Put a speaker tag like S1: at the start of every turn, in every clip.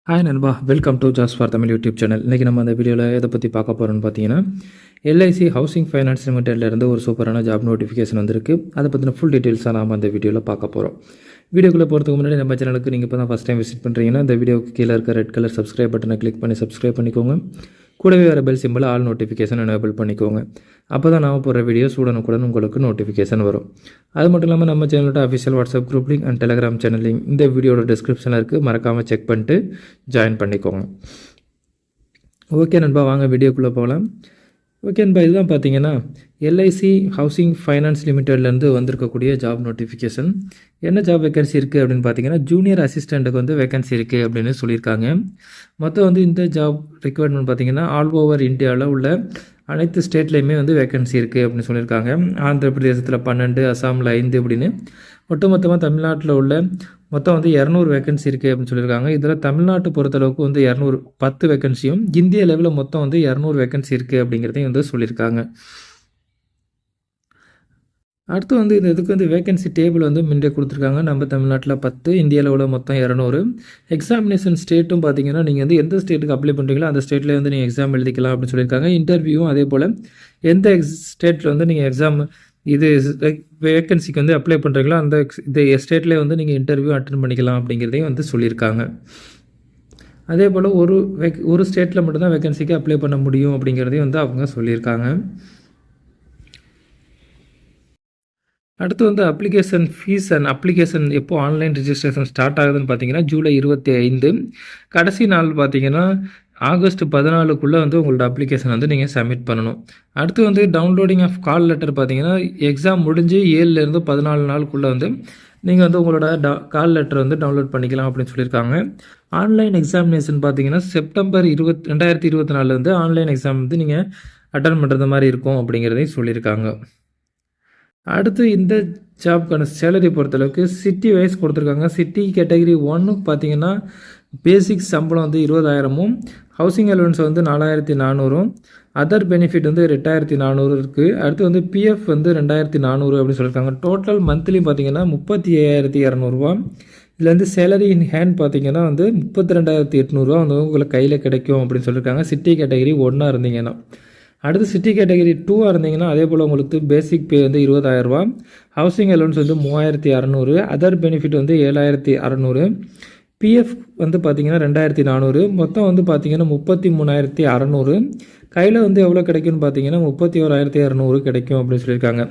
S1: Hi நண்பா, welcome to jazz for Tamil YouTube channel. இன்றைக்கி நம்ம அந்த வீடியோவில் எதை பற்றி பார்க்க போகிறோம்னு பார்த்தீங்கன்னா, எல்ஐசி ஹவுசிங் ஃபைனான்ஸ் லிமிடெட்லேருந்து ஒரு சூப்பரான ஜாப் நோட்டிஃபிகேஷன் வந்திருக்கு. அதை பற்றின ஃபுல் டீட்டெயில்ஸாக நாம் அந்த வீடியோவில் பார்க்க போகிறோம். வீடியோக்குள்ளே போகிறதுக்கு முன்னாடி நம்ம சேனலுக்கு நீங்கள் இப்போ தான் ஃபஸ்ட் டைம் விசிட் பண்ணுறீங்கன்னா, இந்த வீடியோக்கு கீழே இருக்க ரெட் கலர் சப்ஸ்கிரைப் பட்டனை கிளிக் பண்ணி சப்ஸ்கிரைப் பண்ணிக்கோங்க. கூடவே வர bell simple all notification enable பண்ணிக்கோங்க. அப்போ தான் நாம் போடுற வீடியோஸ் உடனுக்குடன் உங்களுக்கு நோட்டிஃபிகேஷன் வரும். அது மட்டும் இல்லாமல் நம்ம சேனலோட official WhatsApp group link and Telegram channel link இந்த வீடியோட டிஸ்கிரிப்ஷனில் இருக்குது. மறக்காமல் செக் பண்ணிட்டு ஜாயின் பண்ணிக்கோங்க. ஓகே நண்பா, வாங்க வீடியோக்குள்ளே போகலாம். ஓகே நண்பா, இதுதான் பார்த்தீங்கன்னா எல்ஐசி ஹவுசிங் ஃபைனான்ஸ் லிமிடெட்லேருந்து வந்திருக்கக்கூடிய ஜாப் நோட்டிஃபிகேஷன். என்ன ஜாப் வேகன்சி இருக்குது அப்படின்னு பார்த்தீங்கன்னா, ஜூனியர் அசிஸ்டண்ட்டுக்கு வந்து வேகன்சி இருக்குது அப்படின்னு சொல்லியிருக்காங்க. மொத்தம் வந்து இந்த ஜாப் ரெக்யர்மெண்ட் பார்த்தீங்கன்னா ஆல் ஓவர் இந்தியாவில் உள்ள அனைத்து ஸ்டேட்லேயுமே வந்து வேகன்சி இருக்குது அப்படின்னு சொல்லியிருக்காங்க. ஆந்திர பிரதேசத்தில் 12, அசாமில் 5 அப்படின்னு ஒட்டுமொத்தமாக தமிழ்நாட்டில் உள்ள மொத்தம் வந்து 200 வேகன்சி இருக்குது அப்படின்னு சொல்லியிருக்காங்க. இதில் தமிழ்நாட்டு பொறுத்தளவுக்கு வந்து 210 வேகன்சியும், இந்திய லெவலில் மொத்தம் வந்து 200 வேகன்சி இருக்குது அப்படிங்கிறதையும் வந்து சொல்லியிருக்காங்க. அடுத்து வந்து இதுக்கு வந்து வேகன்சி டேபிள் வந்து முன்னே கொடுத்துருக்காங்க. நம்ம தமிழ்நாட்டில் 10, இந்திய லெவலில் மொத்தம் 200. எக்ஸாமினேஷன் ஸ்டேட்டும் பார்த்தீங்கன்னா, நீங்கள் வந்து எந்த ஸ்டேட்டுக்கு அப்ளை பண்ணுறீங்களோ அந்த ஸ்டேட்டில் வந்து நீங்கள் எக்ஸாம் எழுதிக்கலாம் அப்படின்னு சொல்லியிருக்காங்க. இன்டர்வியூவும் அதே போல் எந்த ஸ்டேட்டில் வந்து நீங்கள் எக்ஸாம் இது வேகன்சிக்கு வந்து அப்ளை பண்ணுறீங்களோ அந்த இந்த ஸ்டேட்லேயே வந்து நீங்கள் இன்டர்வியூ அட்டன் பண்ணிக்கலாம் அப்படிங்கிறதையும் வந்து சொல்லியிருக்காங்க. அதே போல் ஒரு ஸ்டேட்டில் மட்டும்தான் வேகன்சிக்கு அப்ளை பண்ண முடியும் அப்படிங்கிறதையும் வந்து அவங்க சொல்லியிருக்காங்க. அடுத்து வந்து அப்ளிகேஷன் ஃபீஸ் அண்ட் அப்ளிகேஷன் எப்போ ஆன்லைன் ரிஜிஸ்ட்ரேஷன் ஸ்டார்ட் ஆகுதுன்னு பார்த்தீங்கன்னா, ஜூலை 25. கடைசி நாள் பார்த்தீங்கன்னா ஆகஸ்ட் 14க்குள்ளே வந்து உங்களோட அப்ளிகேஷன் வந்து நீங்கள் சப்மிட் பண்ணணும். அடுத்து வந்து டவுன்லோடிங் ஆஃப் கால் லெட்டர் பார்த்தீங்கன்னா, எக்ஸாம் முடிஞ்சு 7லேருந்து 14 நாளுக்குள்ளே வந்து நீங்கள் வந்து உங்களோட கால் லெட்டர் வந்து டவுன்லோட் பண்ணிக்கலாம் அப்படின்னு சொல்லியிருக்காங்க. ஆன்லைன் எக்ஸாமினேஷன் பார்த்தீங்கன்னா செப்டம்பர் 2024 வந்து ஆன்லைன் எக்ஸாம் வந்து நீங்கள் அட்டன் பண்ணுறது மாதிரி இருக்கும் அப்படிங்கிறதையும் சொல்லியிருக்காங்க. அடுத்து இந்த ஜாப்க்கான சேலரி பொறுத்தளவுக்கு சிட்டி வைஸ் கொடுத்துருக்காங்க. சிட்டி கேட்டகரி 1க்கு பார்த்தீங்கன்னா பேசிக் சம்பளம் வந்து 20,000, ஹவுசிங் அலவன்ஸ் வந்து 4,400, அதர் பெனிஃபிட் வந்து 2,400 இருக்குது. அடுத்து வந்து பிஎஃப் வந்து 2,400 அப்படின்னு சொல்லியிருக்காங்க. டோட்டல் மந்த்லி பார்த்தீங்கன்னா 35,200. இதில் வந்து சேலரி இன் ஹேண்ட் பார்த்தீங்கன்னா வந்து 32,800 வந்து உங்களுக்கு கையில் கிடைக்கும் அப்படின்னு சொல்லியிருக்காங்க, சிட்டி கேட்டகரி 1 இருந்தீங்கன்னா. அடுத்து சிட்டி கேட்டகரி 2 இருந்தீங்கன்னா அதே போல் உங்களுக்கு பேசிக் பே வந்து 20,000, ஹவுசிங் அலவன்ஸ் வந்து 3,600, அதர் பெனிஃபிட் வந்து 7,600, பிஎஃப் வந்து பார்த்தீங்கன்னா 2,400, மொத்தம் வந்து பார்த்தீங்கன்னா 33,600. கையில் வந்து எவ்வளோ கிடைக்கும்னு பார்த்தீங்கன்னா 31,200 கிடைக்கும் அப்படின்னு சொல்லியிருக்காங்க.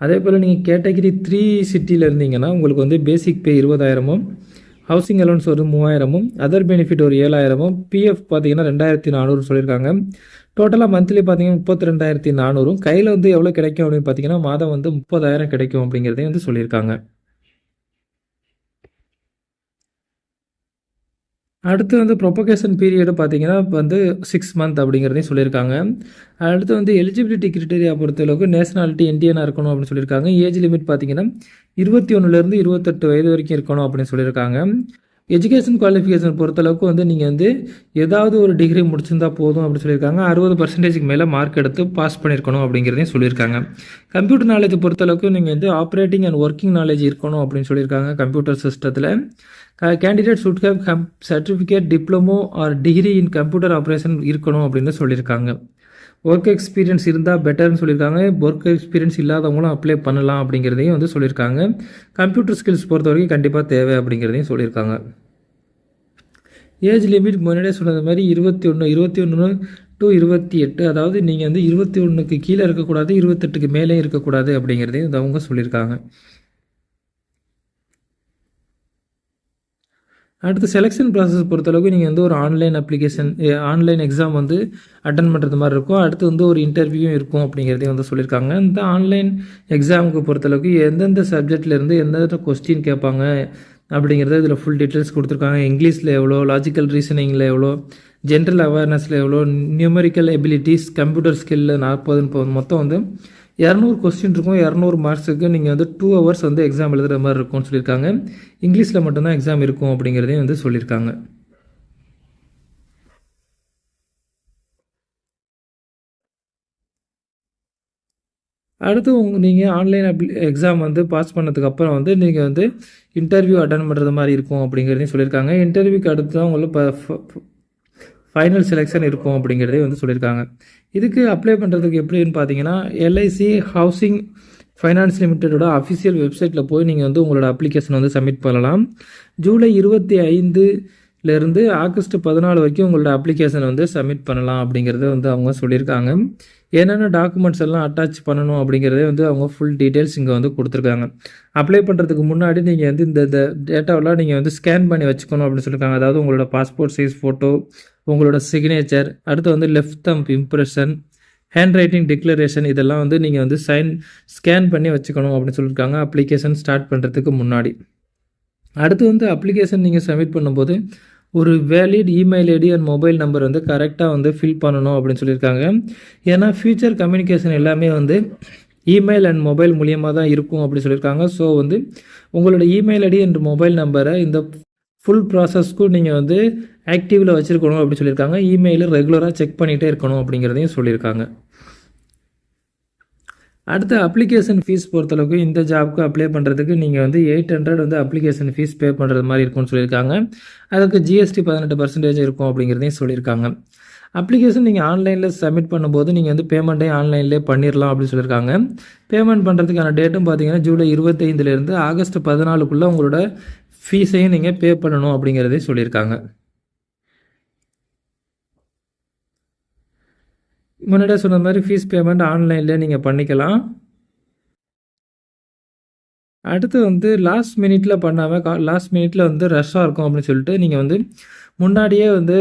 S1: அதே போல் நீங்கள் கேட்டகரி 3 சிட்டியில் இருந்தீங்கன்னா உங்களுக்கு வந்து பேசிக் பே 20,000, ஹவுசிங் அலவன்ஸ் ஒரு 3,000, அதர் பெனிஃபிட் ஒரு 7,000, பிஎஃப் பார்த்தீங்கன்னா 2,400 சொல்லியிருக்காங்க. டோட்டலாக மந்த்லி பார்த்தீங்கன்னா 32,400. கையில் வந்து எவ்வளோ கிடைக்கும் அப்படின்னு பார்த்தீங்கன்னா மாதம் வந்து 30,000 கிடைக்கும் அப்படிங்கிறதையும் வந்து சொல்லியிருக்காங்க. அடுத்து வந்து ப்ரொபகேஷன் பீரியடு பார்த்தீங்கன்னா வந்து 6 மந்த் அப்படிங்கிறதையும் சொல்லியிருக்காங்க. அடுத்து வந்து எலிஜிபிலிட்டி கிரிட்டேரியா பொறுத்தளவுக்கு நேஷனாலிட்டி இந்தியனாக இருக்கணும் அப்படின்னு சொல்லியிருக்காங்க. ஏஜ் லிமிட் பார்த்தீங்கன்னா 21லேருந்து 28 வயது வரைக்கும் இருக்கணும் அப்படின்னு சொல்லியிருக்காங்க. எஜுகேஷன் குவாலிஃபிகேஷன் பொறுத்தளவுக்கு வந்து நீங்கள் வந்து ஏதாவது ஒரு டிகிரி முடிச்சிருந்தா போதும் அப்படின்னு சொல்லியிருக்காங்க. 60% மேலே மார்க் எடுத்து பாஸ் பண்ணியிருக்கணும் அப்படிங்கிறதையும் சொல்லியிருக்காங்க. கம்ப்யூட்டர் நாலேஜ் பொறுத்தளவுக்கு நீங்கள் வந்து ஆப்ரேட்டிங் அண்ட் ஒர்க்கிங் நாலேஜ் இருக்கணும் அப்படின்னு சொல்லியிருக்காங்க. கம்ப்யூட்டர் சிஸ்டத்தில் candidate should have certificate, diploma R degree in computer operation இருக்கணும் அப்படின்னு சொல்லியிருக்காங்க. ஒர்க் எக்ஸ்பீரியன்ஸ் இருந்தால் பெட்டர்னு சொல்லியிருக்காங்க. ஒர்க் எக்ஸ்பீரியன்ஸ் இல்லாதவங்களும் அப்ளை பண்ணலாம் அப்படிங்கிறதையும் வந்து சொல்லியிருக்காங்க. கம்ப்யூட்டர் ஸ்கில்ஸ் பொறுத்த வரைக்கும் கண்டிப்பாக தேவை அப்படிங்கிறதையும் சொல்லியிருக்காங்க. ஏஜ் லிமிட் முன்னாடியே சொன்னது மாதிரி 21 டு 28, அதாவது நீங்கள் வந்து 21க்கு கீழே இருக்கக்கூடாது, 28க்கு மேலே இருக்கக்கூடாது அப்படிங்கிறதையும் அவங்க சொல்லியிருக்காங்க. அடுத்து செலெக்ஷன் ப்ராசஸ் பொறுத்தளவுக்கு நீங்கள் வந்து ஒரு ஆன்லைன் எக்ஸாம் வந்து அட்டன் பண்ணுறது மாதிரி இருக்கும். அடுத்து வந்து ஒரு இன்டர்வியூவும் இருக்கும் அப்படிங்கிறதையும் வந்து சொல்லியிருக்காங்க. இந்த ஆன்லைன் எக்ஸாமுக்கு பொறுத்தளவுக்கு எந்தெந்த சப்ஜெக்ட்லேருந்து எந்தெந்த கொஸ்டின் கேட்பாங்க அப்படிங்கிறத இதில் ஃபுல் டீட்டெயில்ஸ் கொடுத்துருக்காங்க. இங்கிலீஷில் எவ்வளோ, லாஜிக்கல் ரீசனிங்கில் எவ்வளோ, ஜென்ரல் அவேர்னஸில் எவ்வளோ, நியூமரிக்கல் எபிலிட்டிஸ், கம்ப்யூட்டர் ஸ்கில்ல 40 மொத்தம் வந்து 200 கொஸ்டின் இருக்கும். 200 மார்க்ஸுக்கு நீங்கள் வந்து 2 ஹவர்ஸ் வந்து எக்ஸாம் எழுதுகிற மாதிரி இருக்கும்னு சொல்லியிருக்காங்க. இங்கிலீஷில் மட்டும்தான் எக்ஸாம் இருக்கும் அப்படிங்கிறதையும் வந்து சொல்லியிருக்காங்க. அடுத்து நீங்கள் ஆன்லைன் எக்ஸாம் வந்து பாஸ் பண்ணதுக்கப்புறம் வந்து நீங்கள் வந்து இன்டர்வியூ அட்டன் பண்ணுறது மாதிரி இருக்கும் அப்படிங்கிறதையும் சொல்லியிருக்காங்க. இன்டர்வியூக்கு அடுத்து தான் உங்களுக்கு ஃபைனல் செலெக்ஷன் இருக்கும் அப்படிங்கிறதே வந்து சொல்லியிருக்காங்க. இதுக்கு அப்ளை பண்ணுறதுக்கு எப்படின்னு பார்த்தீங்கன்னா, எல்ஐசி ஹவுசிங் ஃபைனான்ஸ் லிமிட்டடோட அஃபிஷியல் வெப்சைட்டில் போய் நீங்கள் வந்து உங்களோட அப்ளிகேஷன் வந்து சப்மிட் பண்ணலாம். ஜூலை 25லேருந்து ஆகஸ்ட் 14 வரைக்கும் உங்களோட அப்ளிகேஷன் வந்து சப்மிட் பண்ணலாம் அப்படிங்கிறத வந்து அவங்க சொல்லியிருக்காங்க. என்னென்ன டாக்குமெண்ட்ஸ் எல்லாம் அட்டாச் பண்ணணும் அப்படிங்கிறதே வந்து அவங்க ஃபுல் டீட்டெயில்ஸ் இங்கே வந்து கொடுத்துருக்காங்க. அப்ளை பண்ணுறதுக்கு முன்னாடி நீங்கள் வந்து இந்த டேட்டாவெல்லாம் நீங்கள் வந்து ஸ்கேன் பண்ணி வச்சுக்கணும் அப்படின்னு சொல்லியிருக்காங்க. அதாவது உங்களோட பாஸ்போர்ட் சைஸ் ஃபோட்டோ, உங்களோட சிக்னேச்சர், அடுத்து வந்து left thumb impression, hand writing declaration, இதெல்லாம் வந்து நீங்கள் வந்து ஸ்கேன் பண்ணி வச்சுக்கணும் அப்படின்னு சொல்லியிருக்காங்க அப்ளிகேஷன் ஸ்டார்ட் பண்ணுறதுக்கு முன்னாடி. அடுத்து வந்து அப்ளிகேஷன் நீங்கள் சப்மிட் பண்ணும்போது ஒரு valid email ID and mobile number வந்து கரெக்டாக வந்து ஃபில் பண்ணணும் அப்படின்னு சொல்லியிருக்காங்க. ஏன்னா ஃபியூச்சர் கம்யூனிகேஷன் எல்லாமே வந்து இமெயில் அண்ட் மொபைல் மூலியமாக தான் இருக்கும் அப்படின்னு சொல்லியிருக்காங்க. ஸோ வந்து உங்களோட இமெயில் ஐடி அண்ட் மொபைல் நம்பரை இந்த ஃபுல் ப்ராசஸ்க்கும் நீங்கள் வந்து ஆக்டிவில் வச்சுருக்கணும் அப்படின்னு சொல்லியிருக்காங்க. இமெயிலை ரெகுலராக செக் பண்ணிகிட்டே இருக்கணும் அப்படிங்கிறதையும் சொல்லியிருக்காங்க. அடுத்த அப்ளிகேஷன் ஃபீஸ் பொறுத்தளவுக்கு இந்த ஜாப்க்கு அப்ளை பண்ணுறதுக்கு நீங்கள் வந்து 800 வந்து அப்ளிகேஷன் ஃபீஸ் பே பண்ணுறது மாதிரி இருக்கும்னு சொல்லியிருக்காங்க. அதுக்கு ஜிஎஸ்டி 18% இருக்கும் அப்படிங்கிறதையும் சொல்லியிருக்காங்க. அப்ளிகேஷன் நீங்கள் ஆன்லைனில் சப்மிட் பண்ணும்போது நீங்கள் வந்து பேமெண்ட்டே ஆன்லைன்லேயே பண்ணிடலாம் அப்படின்னு சொல்லியிருக்காங்க. பேமெண்ட் பண்ணுறதுக்கான டேட்டும் பார்த்தீங்கன்னா ஜூலை 25லேருந்து ஆகஸ்ட் 14க்குள்ளே உங்களோட ஃபீஸையும் நீங்கள் பே பண்ணணும் அப்படிங்கிறதையும் சொல்லியிருக்காங்க. முன்னாடியே சொன்ன மாதிரி ஃபீஸ் பேமெண்ட் ஆன்லைன்லேயே நீங்கள் பண்ணிக்கலாம். அடுத்து வந்து லாஸ்ட் மினிட்ல பண்ணாமல் லாஸ்ட் மினிட்ல வந்து ரஷ்ஷாக இருக்கும் அப்படின்னு சொல்லிட்டு நீங்கள் வந்து முன்னாடியே வந்து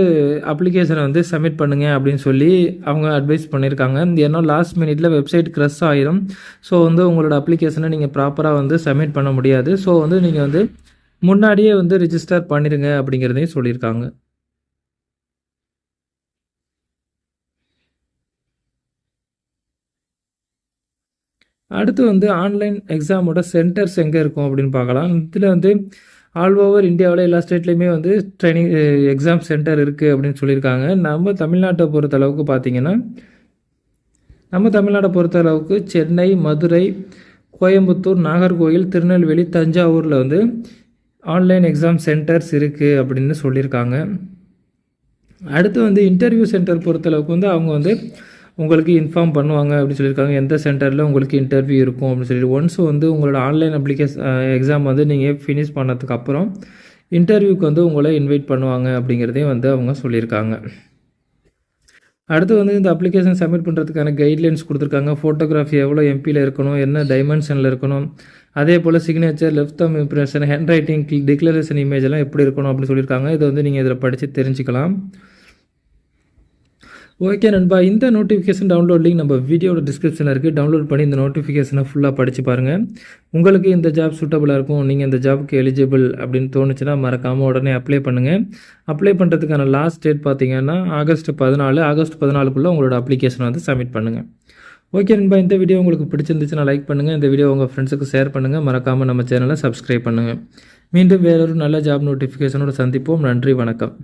S1: அப்ளிகேஷனை வந்து சப்மிட் பண்ணுங்க அப்படின்னு சொல்லி அவங்க அட்வைஸ் பண்ணியிருக்காங்க. ஏன்னா லாஸ்ட் மினிட்ல வெப்சைட் க்ரஷ் ஆயிரும். ஸோ வந்து உங்களோட அப்ளிகேஷனை நீங்கள் ப்ராப்பராக வந்து சப்மிட் பண்ண முடியாது. ஸோ வந்து நீங்கள் வந்து முன்னாடியே வந்து ரிஜிஸ்டர் பண்ணிடுங்க அப்படிங்கிறதையும் சொல்லியிருக்காங்க. அடுத்து வந்து ஆன்லைன் எக்ஸாமோட சென்டர்ஸ் எங்கே இருக்கும் அப்படின்னு பார்க்கலாம். இதில் வந்து ஆல் ஓவர் இந்தியாவில் எல்லா ஸ்டேட்லேயுமே வந்து ட்ரைனிங் எக்ஸாம் சென்டர் இருக்குது அப்படின்னு சொல்லியிருக்காங்க. நம்ம தமிழ்நாட்டை பொறுத்தளவுக்கு பார்த்திங்கன்னா சென்னை, மதுரை, கோயம்புத்தூர், நாகர்கோவில், திருநெல்வேலி, தஞ்சாவூரில் வந்து ஆன்லைன் எக்ஸாம் சென்டர்ஸ் இருக்குது அப்படின்னு சொல்லியிருக்காங்க. அடுத்து வந்து இன்டர்வியூ சென்டர் பொறுத்தளவுக்கு வந்து அவங்க வந்து உங்களுக்கு இன்ஃபார்ம் பண்ணுவாங்க அப்படின்னு சொல்லியிருக்காங்க. எந்த சென்டரில் உங்களுக்கு இன்டர்வியூ இருக்கும் அப்படின்னு சொல்லி. ஒன்ஸ் வந்து உங்களோட ஆன்லைன் எக்ஸாம் வந்து நீங்கள் ஃபினிஷ் பண்ணதுக்கப்புறம் இன்டர்வியூக்கு வந்து உங்களை இன்வைட் பண்ணுவாங்க அப்படிங்கிறதையும் வந்து அவங்க சொல்லியிருக்காங்க. அடுத்து வந்து இந்த அப்ளிகேஷன் சப்மிட் பண்ணுறதுக்கான கைட்லைன்ஸ் கொடுத்துருக்காங்க. ஃபோட்டோகிராஃபி எவ்வளோ எம்பியில் இருக்கணும், என்ன டைமென்ஷனில் இருக்கணும், அதே போல் signature, left thumb impression, hand writing, declaration image எல்லாம் எப்படி இருக்கணும் அப்படின்னு சொல்லியிருக்காங்க. இதை வந்து நீங்கள் இதில் படித்து தெரிஞ்சுக்கலாம். ஓகே நண்பா, இந்த நோட்டிஃபிகேஷன் டவுன்லோட் லிங்க் நம்ம வீடியோட டிஸ்கிரிப்ஷனில் இருக்குது. டவுன்லோட் பண்ணி இந்த நோட்டிஃபிகேஷனை ஃபுல்லாக படித்து பாருங்கள். உங்களுக்கு இந்த ஜாப் சூட்டபுளாக இருக்கும், நீங்கள் இந்த ஜாபுக்கு எலிஜிபிள் அப்படின்னு தோணுச்சுன்னா மறக்காமல் உடனே அப்ளை பண்ணுங்கள். அப்ளை பண்ணுறதுக்கான லாஸ்ட் டேட் பார்த்தீங்கன்னா ஆகஸ்ட் 14க்குள்ளே உங்களோட அப்ளிகேஷனை வந்து சப்மிட் பண்ணுங்கள். ஓகே நண்பா, இந்த வீடியோ உங்களுக்கு பிடிச்சிருந்துச்சுன்னா லைக் பண்ணுங்கள். இந்த வீடியோ உங்கள் ஃப்ரெண்ட்ஸுக்கு ஷேர் பண்ணுங்கள். மறக்காமல் நம்ம சேனலை சப்ஸ்கிரைப் பண்ணுங்கள். மீண்டும் வேறொரு நல்ல ஜாப் நோட்டிஃபிகேஷனோட சந்திப்போம். நன்றி, வணக்கம்.